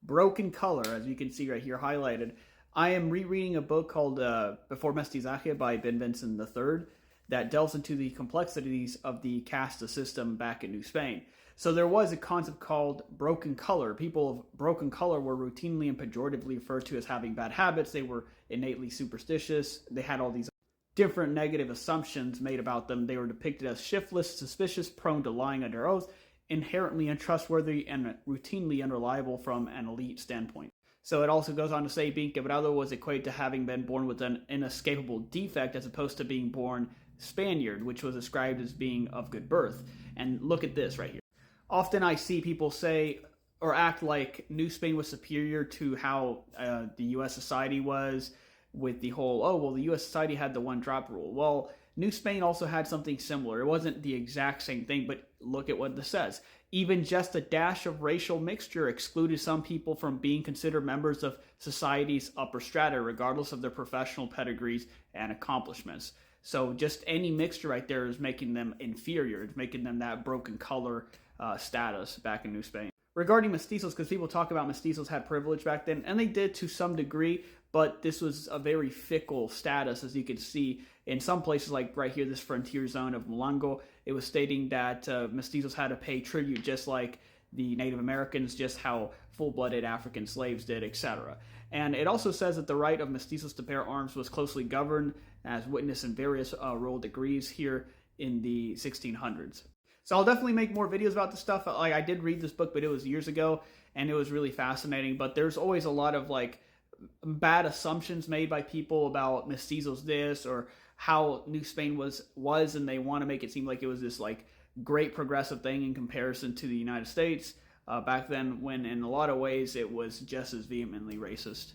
broken color, as you can see right here highlighted. I am rereading a book called Before Mestizaje by Ben Vincent III that delves into the complexities of the casta system back in New Spain. So there was a concept called broken color. People of broken color were routinely and pejoratively referred to as having bad habits. They were innately superstitious. They had all these different negative assumptions made about them. They were depicted as shiftless, suspicious, prone to lying under oath, inherently untrustworthy, and routinely unreliable from an elite standpoint. So it also goes on to say being quebrado was equated to having been born with an inescapable defect as opposed to being born Spaniard, which was ascribed as being of good birth. And look at this right here. Often I see people say or act like New Spain was superior to how the U.S. society was, with the whole, oh, well, the U.S. society had the one-drop rule. Well, New Spain also had something similar. It wasn't the exact same thing, but look at what this says. Even just a dash of racial mixture excluded some people from being considered members of society's upper strata, regardless of their professional pedigrees and accomplishments. So just any mixture right there is making them inferior. It's making them that broken color status back in New Spain. Regarding mestizos, because people talk about mestizos had privilege back then, and they did to some degree, but this was a very fickle status, as you can see in some places, like right here, this frontier zone of Mulango. It was stating that mestizos had to pay tribute just like the Native Americans, just how full-blooded African slaves did, etc. And it also says that the right of mestizos to bear arms was closely governed, as witnessed in various royal decrees here in the 1600s. So I'll definitely make more videos about this stuff. Like, I did read this book, but it was years ago, and it was really fascinating. But there's always a lot of like bad assumptions made by people about mestizos this or how New Spain was, and they want to make it seem like it was this like great progressive thing in comparison to the United States back then, when in a lot of ways it was just as vehemently racist.